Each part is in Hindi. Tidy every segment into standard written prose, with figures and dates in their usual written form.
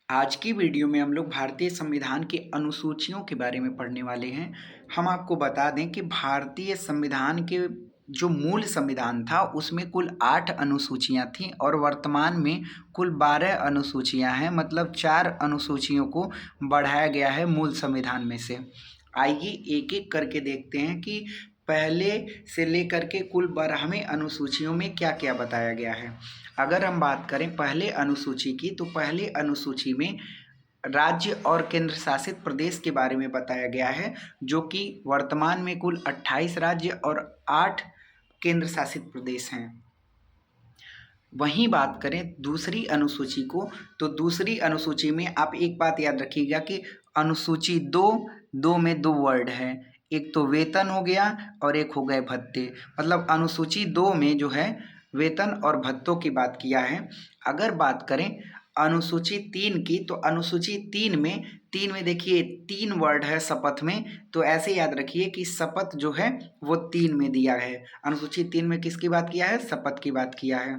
आज की वीडियो में हम लोग भारतीय संविधान की अनुसूचियों के बारे में पढ़ने वाले हैं। हम आपको बता दें कि भारतीय संविधान के जो मूल संविधान था उसमें कुल 8 अनुसूचियां थीं और वर्तमान में कुल 12 अनुसूचियां हैं, मतलब 4 अनुसूचियों को बढ़ाया गया है मूल संविधान में से। आइए एक एक करके देखते हैं कि पहले से लेकर के कुल 12वें अनुसूचियों में क्या क्या बताया गया है। अगर हम बात करें पहले अनुसूची की, तो पहले अनुसूची में राज्य और केंद्र शासित प्रदेश के बारे में बताया गया है, जो कि वर्तमान में कुल 28 राज्य और 8 केंद्र शासित प्रदेश हैं। वहीं बात करें दूसरी अनुसूची को, तो दूसरी अनुसूची में आप एक बात याद रखिएगा कि अनुसूची दो में 2 वर्ड है, एक तो वेतन हो गया और एक हो गए भत्ते। मतलब अनुसूची 2 में जो है वेतन और भत्तों की बात किया है। अगर बात करें अनुसूची 3 की, तो अनुसूची 3 में देखिए 3 वर्ड है शपथ में, तो ऐसे याद रखिए कि शपथ जो है वो 3 में दिया है। अनुसूची 3 में किसकी बात किया है? शपथ की बात किया है।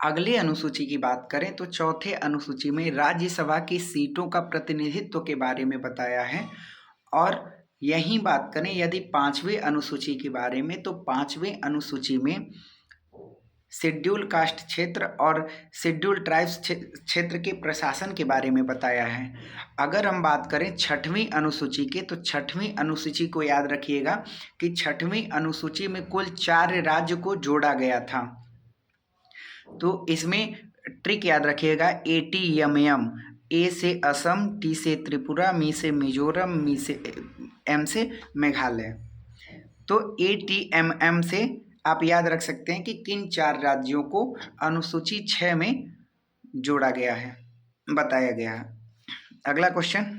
अगले अनुसूची की बात करें तो चौथे अनुसूची में राज्यसभा की सीटों का प्रतिनिधित्व के बारे में बताया है। और यही बात करें यदि 5वें अनुसूची के बारे में, तो 5वें अनुसूची में शेड्यूल कास्ट क्षेत्र और शेड्यूल ट्राइब्स क्षेत्र के प्रशासन के बारे में बताया है। अगर हम बात करें 6वीं अनुसूची के, तो 6वीं अनुसूची को याद रखिएगा कि 6वीं अनुसूची में कुल 4 राज्य को जोड़ा गया था। तो इसमें ट्रिक याद रखिएगा, ATMM, ए से असम, टी से त्रिपुरा, मी से मिजोरम, मी से एम से मेघालय। तो ATMM से आप याद रख सकते हैं कि किन 4 राज्यों को अनुसूची 6 में जोड़ा गया है, बताया गया है। अगला क्वेश्चन,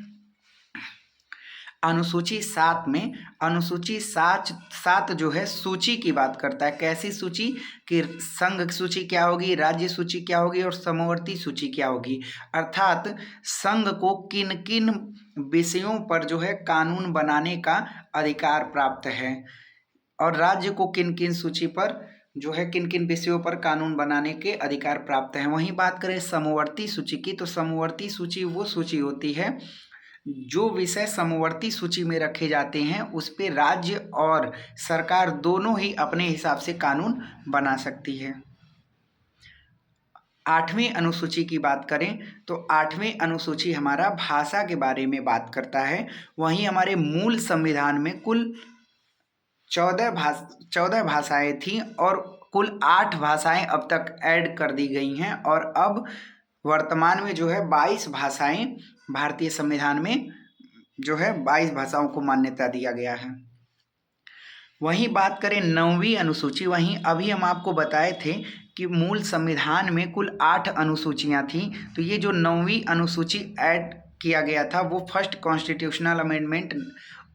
अनुसूची 7 में अनुसूची 7 जो है सूची की बात करता है। कैसी सूची? कि संघ सूची क्या होगी, राज्य सूची क्या होगी और समवर्ती सूची क्या होगी। अर्थात संघ को किन किन विषयों पर जो है कानून बनाने का अधिकार प्राप्त है और राज्य को किन किन सूची पर जो है किन किन विषयों पर कानून बनाने के अधिकार प्राप्त हैं। वहीं बात करें समवर्ती सूची की, तो समवर्ती सूची वो सूची होती है जो विषय समवर्ती सूची में रखे जाते हैं उस पे राज्य और सरकार दोनों ही अपने हिसाब से कानून बना सकती है। 8वीं अनुसूची की बात करें तो 8वीं अनुसूची हमारा भाषा के बारे में बात करता है। वहीं हमारे मूल संविधान में कुल 14 भाषाएं थीं और कुल 8 भाषाएं अब तक ऐड कर दी गई हैं और अब वर्तमान में जो है 22 भाषाएं भारतीय संविधान में जो है 22 भाषाओं को मान्यता दिया गया है। वहीं बात करें 9वीं अनुसूची, वहीं अभी हम आपको बताए थे कि मूल संविधान में कुल 8 अनुसूचियां थीं, तो ये जो 9वीं अनुसूची ऐड किया गया था वो फर्स्ट कॉन्स्टिट्यूशनल अमेंडमेंट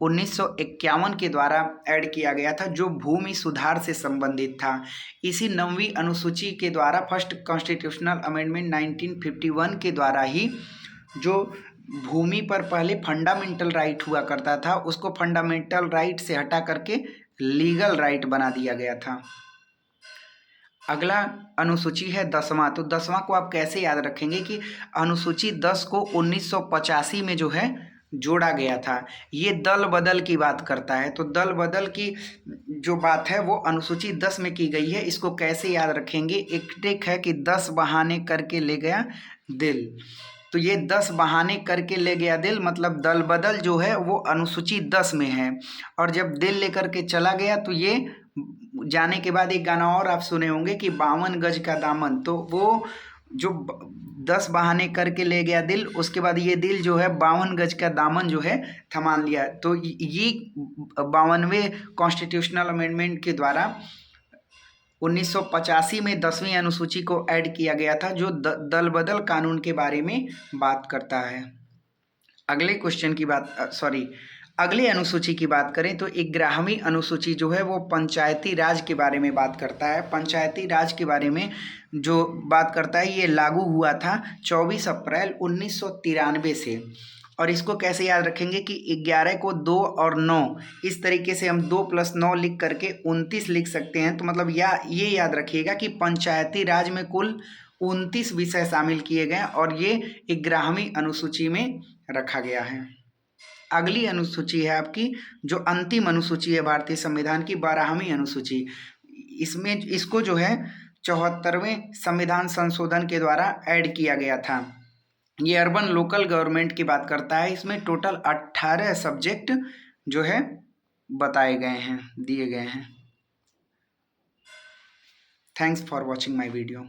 1951 के द्वारा ऐड किया गया था, जो भूमि सुधार से संबंधित था। इसी 9वीं अनुसूची के द्वारा फर्स्ट कॉन्स्टिट्यूशनल अमेंडमेंट 1951 के द्वारा ही जो भूमि पर पहले फंडामेंटल राइट हुआ करता था उसको फंडामेंटल राइट से हटा करके लीगल राइट बना दिया गया था। अगला अनुसूची है 10वां। तो 10वां को आप कैसे याद रखेंगे कि अनुसूची 10 को 1985 में जो है जोड़ा गया था। ये दल बदल की बात करता है, तो दल बदल की जो बात है वो अनुसूची 10 में की गई है। इसको कैसे याद रखेंगे? एक ट्रिक है कि 10 बहाने करके ले गया दिल, तो ये 10 बहाने करके ले गया दिल, मतलब दल बदल जो है वो अनुसूची 10 में है। और जब दिल लेकर के चला गया तो ये जाने के बाद एक गाना और आप सुने होंगे कि 52 गज का दामन, तो वो जो 10 बहाने करके ले गया दिल, उसके बाद ये दिल जो है 52 गज का दामन जो है थमा लिया। तो ये 52वें कॉन्स्टिट्यूशनल अमेंडमेंट के द्वारा 1985 में 10वीं अनुसूची को ऐड किया गया था, जो दल बदल कानून के बारे में बात करता है। अगले अनुसूची की बात करें तो 11वीं अनुसूची जो है वो पंचायती राज के बारे में बात करता है। पंचायती राज के बारे में जो बात करता है ये लागू हुआ था 24 अप्रैल 1993 से। और इसको कैसे याद रखेंगे कि 11 को 2 और 9 इस तरीके से हम 2 + 9 लिख करके 29 लिख सकते हैं। तो मतलब ये याद रखिएगा कि पंचायती राज में कुल 29 विषय शामिल किए गए और ये 11वीं अनुसूची में रखा गया है। अगली अनुसूची है आपकी जो अंतिम अनुसूची है भारतीय संविधान की 12वीं अनुसूची। इसमें इसको जो है 74वें संविधान संशोधन के द्वारा ऐड किया गया था। ये अर्बन लोकल गवर्नमेंट की बात करता है। इसमें टोटल 18 सब्जेक्ट जो है बताए गए हैं, दिए गए हैं। Thanks for watching my video.